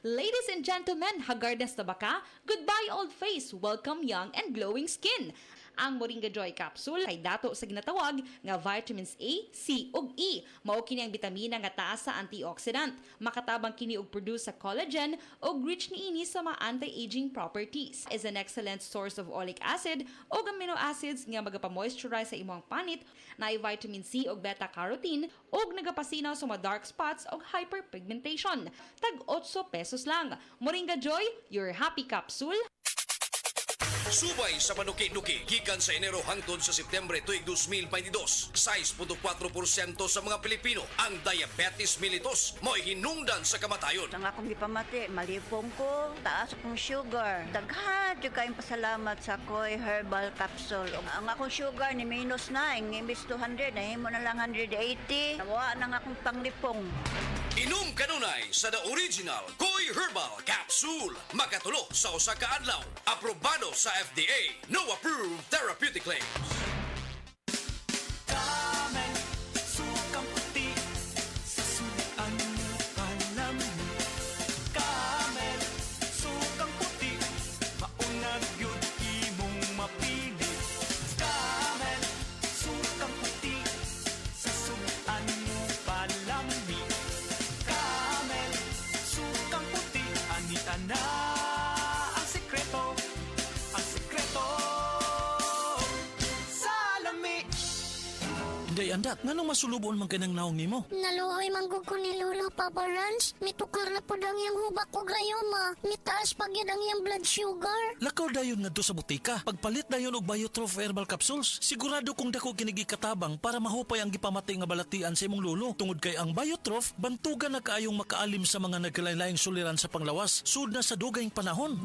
Ladies and gentlemen, hagardas na ba ka? Goodbye old face, welcome young and glowing skin. Ang Moringa Joy Capsule ay dato sa ginatawag nga vitamins A, C ug E. Mao kini ang bitamina nga taas sa antioxidant. Makatabang kini og produce sa collagen ug rich niini sa mga anti-aging properties. Is an excellent source of oleic acid ug amino acids nga magapamoisturize sa imong panit. Naay vitamin C ug beta-carotene ug nagapasinaw sa mga dark spots ug hyperpigmentation. Tag 8 pesos lang. Moringa Joy, your happy capsule. Subay sa panuki-nuki gikan sa Enero hangtod sa Setyembre tuig 2022. 6.4% sa mga Pilipino ang diabetes mellitus mo'y hinungdan sa kamatayon. Ang akong gipamati, malipong ko, taas akong sugar. Daghan jud kayong pasalamat sa Koy Herbal Capsule. Ang akong sugar ni minus na, imbis 200, nahimo na lang 180. Nawa nang akong panglipong. Inom kanunay sa the original Koy Herbal Capsule. Makatulo sa usa ka adlaw. Aprobado sa FDA. No approved therapeutic claims. Kamen, sukang puti, sasuan alam. Kamen, sukang puti, maunag yun imong mapili. Kamen, sukang puti, sasuan mo palami. Kamen, sukang puti, anitan na ang sekreto. Ang sekreto sa lami. Day andat, nganong masulubon man kanang naong nimo? Naluoy manggug ko ni Lolo, Papa Rans. Mitukar na po ang iyang hubak o grayoma. Mitaas pag yun ang iyang blood sugar. Lakaw dayon ngadto sa butika. Pagpalit dayon og Biotrof Herbal Capsules, sigurado kung dako kinigi katabang para mahupay ang gipamatay nga balatian sa imong lolo. Tungod kay ang Biotrof, bantugan na kaayong makaalim sa mga nagkalain-laing suliran sa panglawas, sud na sa dugayng panahon.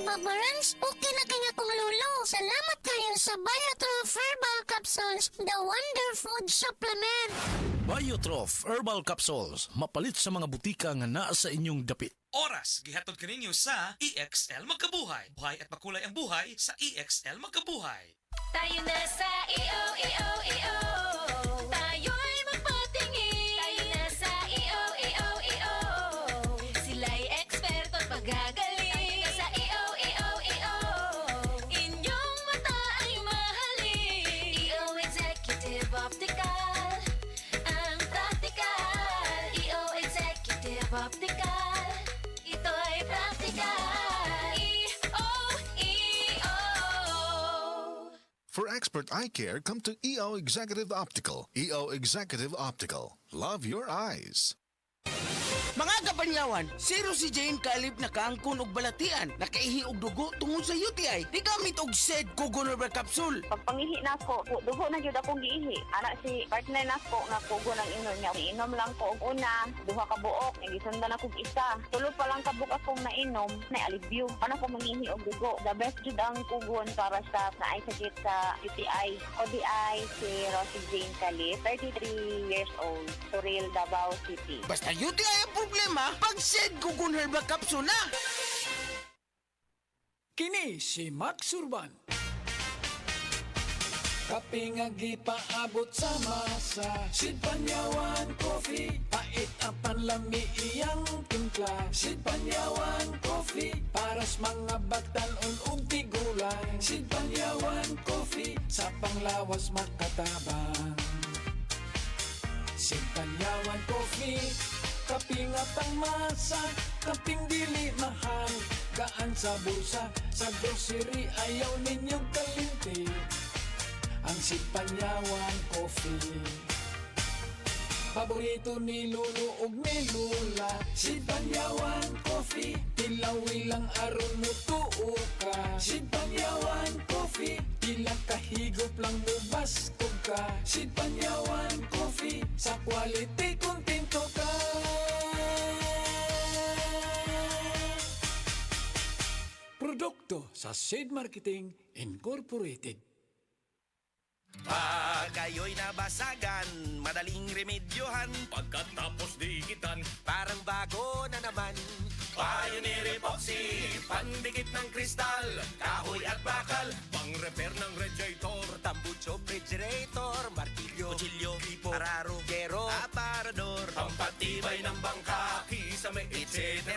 Papa Rans, okay na kaya kong Lolo. Salamat kayo sa Biotrof Herbal Capsules, the Wonder Food Supplement. Biotrof Herbal Capsules, mapalit sa mga butika nga naa sa inyong dapit. Oras, gihatod kaninyo sa EXL Magkabuhay. Buhay at makulay ang buhay sa EXL Magkabuhay. Tayo na sa EO. Tayo'y magpatingin. Tayo na sa EO. Sila'y eksperto at magagaling. Tayo na sa EO. Inyong mata ay mahalin. EO Executive Optical. Ang practical. EO Executive Optical. Ito'y practical. EO. For expert eye care, come to EO Executive Optical. EO Executive Optical. Love your eyes. Mga kabanyawan, zero si Jane kalip na kaangkon og balatian, nakaihi og dugo tungod sa UTI. Di gamit og SED Kugon Herbal Capsule. Pag pangihi na ko, dugo na jud akong giihi. Anak si partner na ko nga kugo ng inom niya. Inom lang ko og una, duha ka buok, nagisundan ako og isa. Tulo pa lang ka buok akong nainom, na alivio. Ano ko mangihi og dugo. The best jud ang kugon para sa naay sakit sa UTI. ODI si Rosie Jane Calip, 33 years old, Suril, Davao City. Basta UTI ang problema, pag SED Kugon Herbal Capsule na. Kini si Max Urban. Kape nga gipaabot sa masa, Sid Panyawan Coffee, pait ang panlami iyang timpla. Sid Panyawan Coffee, para sa mga batanon ug tigulang. Sid Panyawan Coffee, sa panglawas makatabang. Sid Panyawan Coffee, kaping at ang masa, kaping dili mahal, gaan sa bulsa, sa grocery ayaw ninyong kalinti. Ang Sid Panyawan Coffee, paborito ni Lolo ug ni Lula. Sid Panyawan Coffee, tilawi lang aron mo tuo ka. Sid Panyawan Coffee, tila kahigop lang mo bastog ka. Sid Panyawan Coffee, sa quality kontento ka. Produkto sa Sid Marketing Incorporated. Pag kayo'y nabasagan, madaling remedyohan. Pagkatapos dikitan, Parang bago na naman. Pioneer Epoxy, pandikit ng kristal, kahoy at bakal, pang-repair ng radiator, Tambucho, refrigerator, martilyo, kutsilyo, gripo, araro, gero, aparador, pampatibay ng bangka, kisame, etc.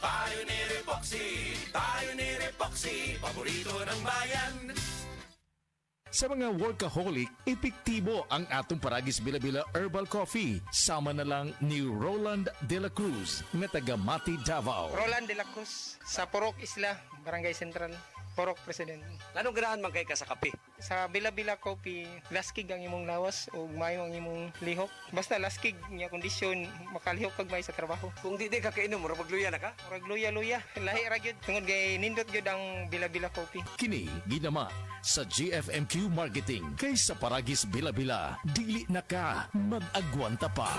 Pioneer Epoxy, Pioneer Epoxy, paborito ng bayan. Sa mga workaholic, epektibo ang atong Paragis Bila-Bila Herbal Coffee. Sama na lang ni Roland De La Cruz na taga Mati, Davao. Roland De La Cruz, sa Purok Isla, Barangay Central, Purok President. Anong ganahan man kay ka sa kape? Sa Bila-Bila Coffee, laskig ang imong lawas o mayo ang imong lihok. Basta laskig niya kondisyon, makalihok kag may sa trabaho. Kung di ka kainom, mura magluya na ka? Murag luya-luya, lahi ra gyud. Tungod kay nindot gyud ang Bila-Bila Coffee. Kini ginama sa GFMQ Marketing kay sa Paragis Bila-Bila. Dili na ka mag-agwanta pa.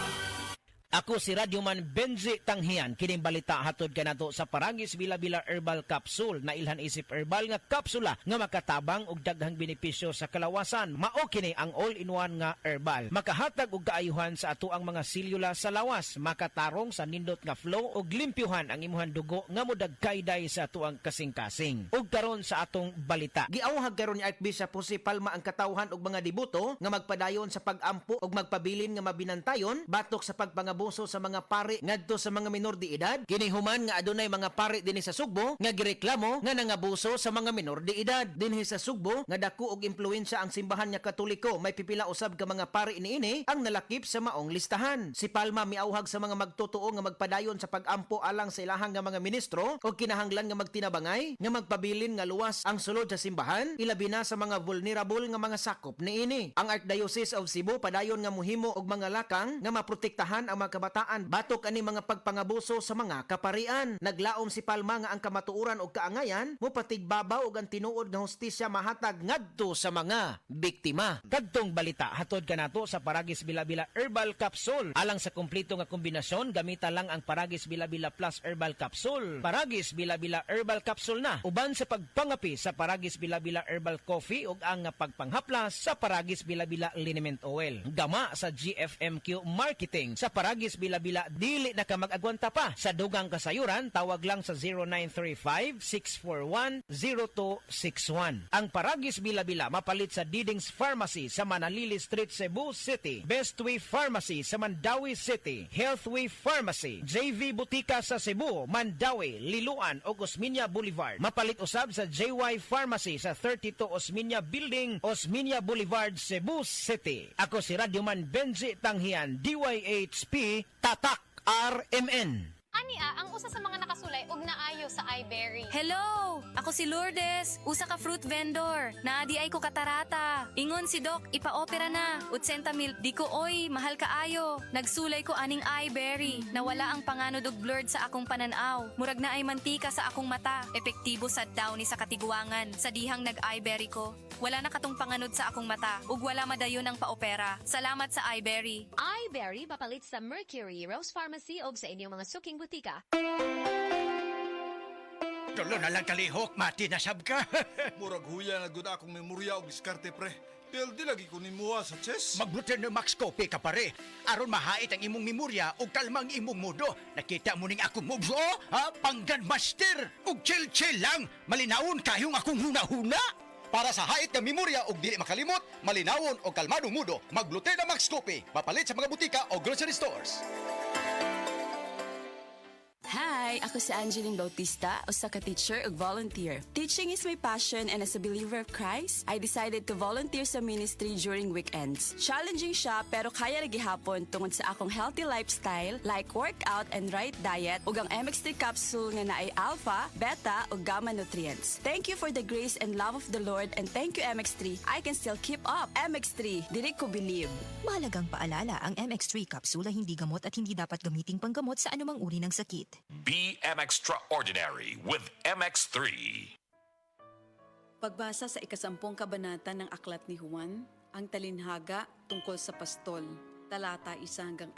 Ako si Radyoman Benji Tanghian, kining balita hatod kanato sa Paragis Bila-Bila Herbal Capsule na ilhan isip herbal nga kapsula nga makatabang og daghang benepisyo sa kalawasan. Mao kini ang all-in-one nga herbal. Makahatag og kaayuhan sa ato ang mga selula sa lawas, makatarong sa nindot nga flow og limpyuhan ang imuhang dugo nga modagkayday sa ato ang kasing-kasing. Ug karon sa atong balita. Giawhag karon ni Archbishop Jose Palma ang katawhan og mga dibuto nga magpadayon sa pag-ampo og magpabilin nga mabinantayon batok sa pagpangabuso sa mga pari ngadto sa mga minor de edad. Kini human nga adunay mga pari dinhi sa Sugbo nga gireklamo nga nangabuso sa mga minor de edad. Dinhi sa Sugbo nga dako og impluwensya ang simbahan nga Katoliko, may pipila usab ka mga pari niini ang nalakip sa maong listahan. Si Palma miauhag sa mga magtutuo nga magpadayon sa pag-ampo alang sa ilahang nga mga ministro og kinahanglan nga magtinabangay nga magpabilin nga luwas ang sulod sa simbahan, ilabi na sa mga vulnerable nga mga sakop niini. Ang Archdiocese of Cebu padayon nga muhimo og mga lakang nga maprotektahan ang mga kabataan batok ani mga pagpangabuso sa mga kaparian. Naglaom si Palma nga ang kamatuoran og kaangayan mo patigbabaw og ang tinuod nga hustisya mahatag ngadto sa mga biktima. Kadtong balita hatod kanato sa Paragis Bila-Bila Herbal Capsule. Alang sa kumpleto nga kombinasyon, gamita lang ang Paragis Bila-Bila Plus Herbal Capsule. Paragis Bila-Bila Herbal Capsule na uban sa pagpangapi sa Paragis Bila-Bila Herbal Coffee ug ang pagpanghaplas sa Paragis Bila-Bila Liniment Oil. Gama sa GFMQ Marketing sa Paragis Bila-Bila, dili na ka mag-agwanta pa. Sa dugang kasayuran, tawag lang sa 0935-641-0261. Ang Paragis Bila-Bila mapalit sa Didings Pharmacy sa Manalili Street, Cebu City, Bestway Pharmacy sa Mandawi City, Healthway Pharmacy, JV Butika sa Cebu, Mandawi, Liluan o Osmeña Boulevard. Mapalit usab sa JY Pharmacy sa 32 Osmeña Building, Osmeña Boulevard, Cebu City. Ako si Radyoman Benji Tanghian, DYHP Tatak RMN. Ania, ang usa sa mga nakasulay og naayo sa iBerry. Hello! Ako si Lourdes, usa ka fruit vendor. Naadi ay ko katarata. Ingon si Doc, ipa-opera na. 80,000, di ko oy, mahal kaayo. Nagsulay ko aning iBerry. Nawala ang panganod og blurred sa akong pananaw. Murag na ay mantika sa akong mata. Epektibo sa daw ni sa katiguangan. Sa dihang nag-iBerry ko. Wala na katong panganod sa akong mata. Ug wala madayon ang paopera. Salamat sa iBerry. iBerry papalit sa Mercury, Rose Pharmacy o sa inyong mga suking butika. Tulo na lang kalihok, mati na sab ka. Murag huya na gud akong memorya og diskarte pre. Pero di lagi ko nimuha sa chess. Magbutin ng Max Copy ka pare. Aron mahait ang imong memorya o kalmang imong mudo. Nakita mo ning akong moves, oh? Ha? Panggan master. Og chill-chill lang. Malinawon kayong akong huna-huna. Para sa hait nga memorya og dili makalimot, malinawon og kalmadong mudo, maglutin ng Max Copy. Mapalit sa mga butika o grocery stores. Hi! Ako si Angeline Bautista, usa ka teacher ug volunteer. Teaching is my passion and as a believer of Christ, I decided to volunteer sa ministry during weekends. Challenging siya pero kaya ra gihapon tungod sa akong healthy lifestyle like workout and right diet ug ang MX3 capsule nga naay alpha, beta ug gamma nutrients. Thank you for the grace and love of the Lord and thank you MX3. I can still keep up. MX3, dili ko believe. Mahalagang paalala, ang MX3 capsule ay hindi gamot at hindi dapat gamiting panggamot sa anumang uri ng sakit. Be extraordinary with MX3. Pagbasa sa 10 kabanata ng Aklat ni Juan, ang talinhaga tungkol sa pastol, talata 1-42.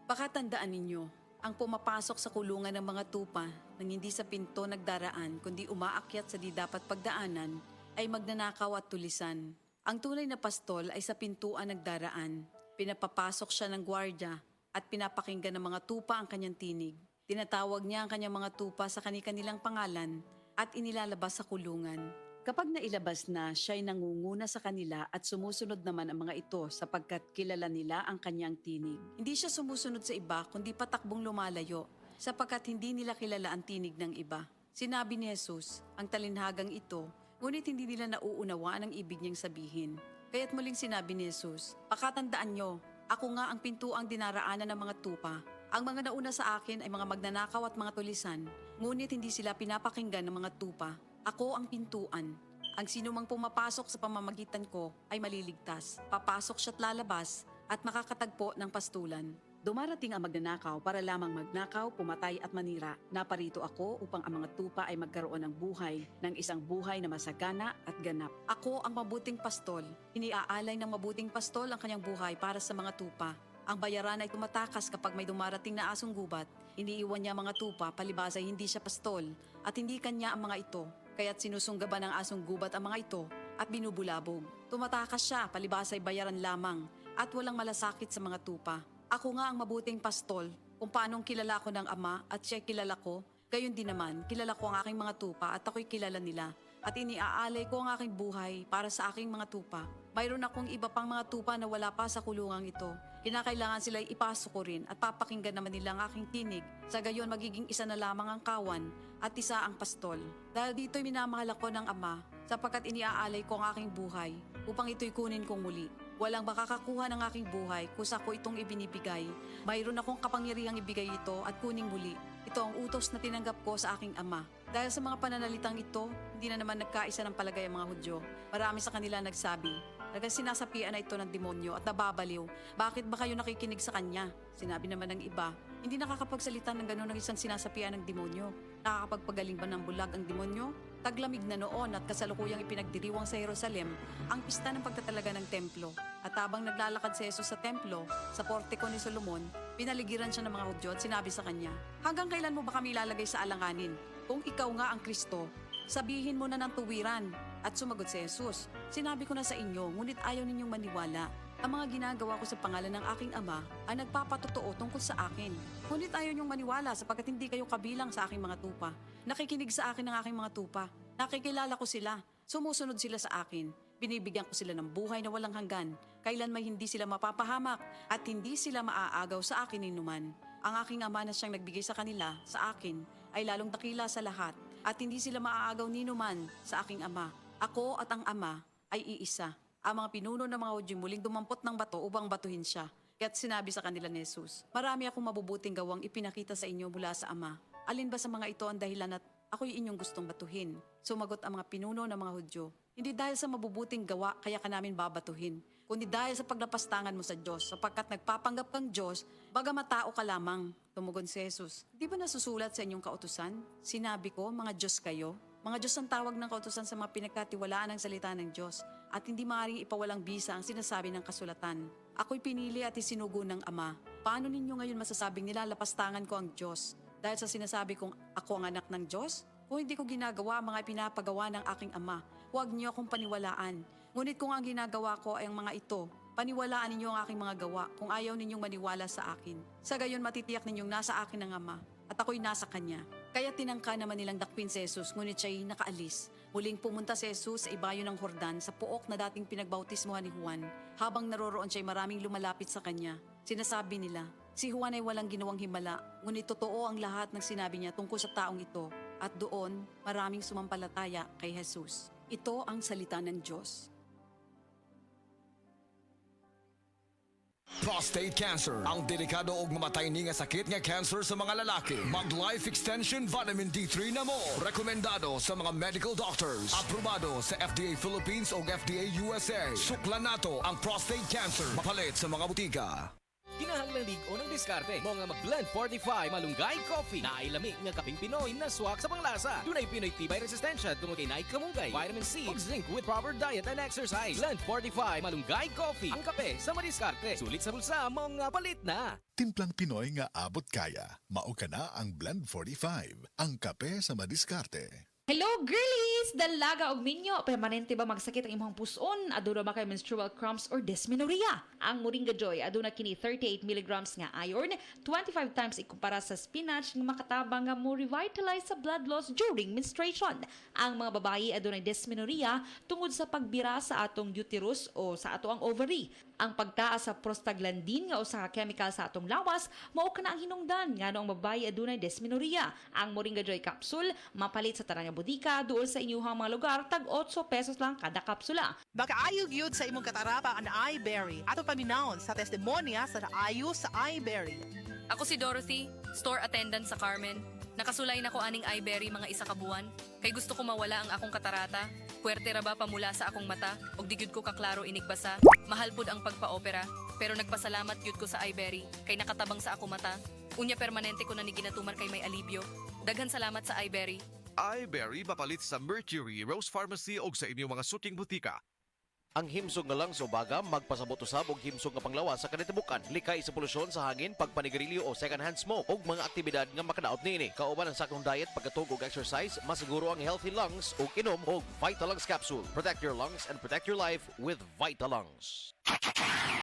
Pakatandaan ninyo, ang pumapasok sa kulungan ng mga tupa nang hindi sa pinto nagdaraan kundi umaakyat sa di dapat pagdaanan ay magnanakaw at tulisan. Ang tunay na pastol ay sa pintuan nagdaraan. Pinapapasok siya ng gwardya at pinapakinggan ng mga tupa ang kanyang tinig. Tinatawag niya ang kanyang mga tupa sa kani-kanilang pangalan at inilalabas sa kulungan. Kapag nailabas na, siya'y nangunguna sa kanila at sumusunod naman ang mga ito sapagkat kilala nila ang kanyang tinig. Hindi siya sumusunod sa iba kundi patakbong lumalayo sapagkat hindi nila kilala ang tinig ng iba. Sinabi ni Jesus, ang talinhagang ito, ngunit hindi nila nauunawaan ang ibig niyang sabihin. Kaya't muling sinabi ni Jesus, pakatandaan nyo, ako nga ang pintuang dinaraanan ng mga tupa. Ang mga nauna sa akin ay mga magnanakaw at mga tulisan, ngunit hindi sila pinapakinggan ng mga tupa. Ako ang pintuan. Ang sino mang pumapasok sa pamamagitan ko ay maliligtas. Papasok siya't lalabas at makakatagpo ng pastulan. Dumarating ang magnanakaw para lamang magnakaw, pumatay at manira. Naparito ako upang ang mga tupa ay magkaroon ng buhay, ng isang buhay na masagana at ganap. Ako ang mabuting pastol. Iniaalay ng mabuting pastol ang kanyang buhay para sa mga tupa. Ang bayaran ay tumatakas kapag may dumarating na asong gubat. Iniiwan niya mga tupa, palibas ay hindi siya pastol at hindi kanya ang mga ito. Kaya't sinusunggaban ng asong gubat ang mga ito at binubulabog. Tumatakas siya, palibas ay bayaran lamang at walang malasakit sa mga tupa. Ako nga ang mabuting pastol, kung paanong kilala ko ng Ama at siya kilala ko, gayon din naman, kilala ko ang aking mga tupa at ako'y kilala nila. At iniaalay ko ang aking buhay para sa aking mga tupa. Mayroon akong iba pang mga tupa na wala pa sa kulungang ito. Kinakailangan sila'y ipasok ko rin at papakinggan naman nila ang aking tinig. Sa gayon magiging isa na lamang ang kawan at isa ang pastol. Dahil dito'y minamahal ako ng Ama, sapagkat iniaalay ko ang aking buhay upang ito'y kunin kong muli. Walang makakakuha ng aking buhay kung sa ko itong ibinibigay. Mayroon akong kapangyarihang ibigay ito at kuning muli. Ito ang utos na tinanggap ko sa aking Ama. Dahil sa mga pananalitang ito, hindi na naman nagkaisa ng palagay ang mga Hudyo. Marami sa kanila nagsabi, sinasapian na ito ng demonyo at nababaliw. Bakit ba kayo nakikinig sa kanya? Sinabi naman ng iba, hindi nakakapagsalita ng gano'n ng isang sinasapian ng demonyo. Nakakapagpagaling ba ng bulag ang demonyo? Taglamig na noon at kasalukuyang ipinagdiriwang sa Jerusalem ang pista ng pagtatalaga ng templo. At habang naglalakad si Jesus sa templo, sa portiko ni Solomon, pinaligiran siya ng mga Hudyo at sinabi sa kanya, hanggang kailan mo ba kami ilalagay sa alanganin? Kung ikaw nga ang Kristo, sabihin mo na ng tuwiran. At sumagot si Jesus, sinabi ko na sa inyo, ngunit ayaw ninyong maniwala. Ang mga ginagawa ko sa pangalan ng aking Ama ay nagpapatotoo tungkol sa akin. Ngunit ayaw ninyong maniwala sapagkat hindi kayo kabilang sa aking mga tupa. Nakikinig sa akin ng aking mga tupa. Nakikilala ko sila. Sumusunod sila sa akin. Binibigyan ko sila ng buhay na walang hanggan. Kailan may hindi sila mapapahamak at hindi sila maaagaw sa akin ninuman. Ang aking Ama na siyang nagbigay sa kanila, sa akin, ay lalong dakila sa lahat at hindi sila maaagaw ninuman sa aking Ama. Ako at ang Ama ay iisa. Ang mga pinuno ng mga Hudyo muling dumampot ng bato upang batuhin siya. Kaya't sinabi sa kanila ni Jesus, marami akong mabubuting gawang ipinakita sa inyo mula sa Ama. Alin ba sa mga ito ang dahilan at ako'y inyong gustong batuhin? Sumagot ang mga pinuno ng mga Hudyo, hindi dahil sa mabubuting gawa kaya ka namin babatuhin, kundi dahil sa paglapastangan mo sa Diyos, sapagkat nagpapanggap kang Diyos, bagamat tao ka lamang. Tumugon si Jesus, di ba nasusulat sa inyong kautusan? Sinabi ko, mga Diyos kayo. Mga Diyos ang tawag ng kautusan sa mga pinagkatiwalaan ng salita ng Diyos at hindi maaaring ipawalang bisa ang sinasabi ng kasulatan. Ako'y pinili at isinugo ng Ama. Paano ninyo ngayon masasabing nilalapastangan ko ang Diyos? Dahil sa sinasabi kong ako ang anak ng Diyos? Kung hindi ko ginagawa ang mga pinapagawa ng aking Ama, huwag niyo akong paniwalaan. Ngunit kung ang ginagawa ko ay ang mga ito, paniwalaan ninyo ang aking mga gawa kung ayaw ninyong maniwala sa akin. Sa gayon matitiyak ninyong nasa akin ang Ama at ako'y nasa Kanya. Kaya tinangka naman nilang dakpin si Jesus, ngunit siya'y nakaalis. Muling pumunta si Jesus sa ibayo ng Jordan sa pook na dating pinagbautismohan ni Juan. Habang naroroon siya'y maraming lumalapit sa kanya. Sinasabi nila, si Juan ay walang ginawang himala, ngunit totoo ang lahat ng sinabi niya tungkol sa taong ito. At doon, maraming sumampalataya kay Jesus. Ito ang salita ng Diyos. Prostate cancer, ang delikado ug mamatay ni nga sakit nga cancer sa mga lalaki. Mag Life Extension Vitamin D3 na mo. Rekomendado sa mga medical doctors. Aprobado sa FDA Philippines ug FDA USA. Suklan nato ang prostate cancer. Mapalit sa mga butika. Kinahanglan ligo ng diskarte mo nga mag-blend 45 malunggay coffee na ay lami nga kaping Pinoy na swak sa panglasa. Dunay Pinoy tibay resistensya tungod kay naay kamunggay, vitamin C ug zinc with proper diet and exercise. Blend 45 malunggay coffee, ang kape sa madiskarte. Sulit sa bulsa mo nga palit na. Timplang Pinoy nga abot kaya. Mao ka na ang Blend 45, ang kape sa madiskarte. Hello girlies! Dalaga og minyo, permanente ba magsakit ang imong puson? Aduna ba kay menstrual cramps or dysmenorrhea? Ang Moringa Joy aduna kini 38 mg nga iron, 25 times ikumpara sa spinach nga makatabang nga mo revitalize sa blood loss during menstruation. Ang mga babayi adunay dysmenorrhea tungod sa pagbira sa atong uterus o sa ato ang ovary. Ang pagtaas sa prostaglandin nga usa ka chemical sa atong lawas mao kana ang hinungdan ngano ang babaye adunay dysmenorrhea. Ang Moringa Joy capsule mapalit sa tanang nga bodika duol sa inyuhang mga lugar tag 8 pesos lang kada kapsula. Makaayog yun sa imong katarata ang iBerry. Ato paminahon sa testimonya sa naayo sa iBerry. Ako si Dorothy, store attendant sa Carmen. Nakasulay na ko aning iBerry mga isa ka buwan. Kay gusto ko mawala ang akong katarata. Puwerte ra ba pamula sa akong mata? Og di gyud ko kaklaro inigbasa. Mahal pud ang pagpa-opera. Pero nagpasalamat gyud ko sa iBerry. Kay nakatabang sa akong mata. Unya permanente ko na ni ginatuman kay may alibyo. Daghan salamat sa iBerry. iBerry mapalit sa Mercury, Rose Pharmacy o sa inyong mga suking butika. Ang himsog nga lang sa ubaga, magpasabot usab og himsog nga panglawas sa kanitibukan. Likay sa polusyon sa hangin, pagpanigarilyo o second-hand smoke ug mga aktibidad nga makadaot niini. Kauban ang sakong diet, pagkatug og exercise, masiguro ang healthy lungs ug inom og Vitalungs capsule. Protect your lungs and protect your life with Vitalungs.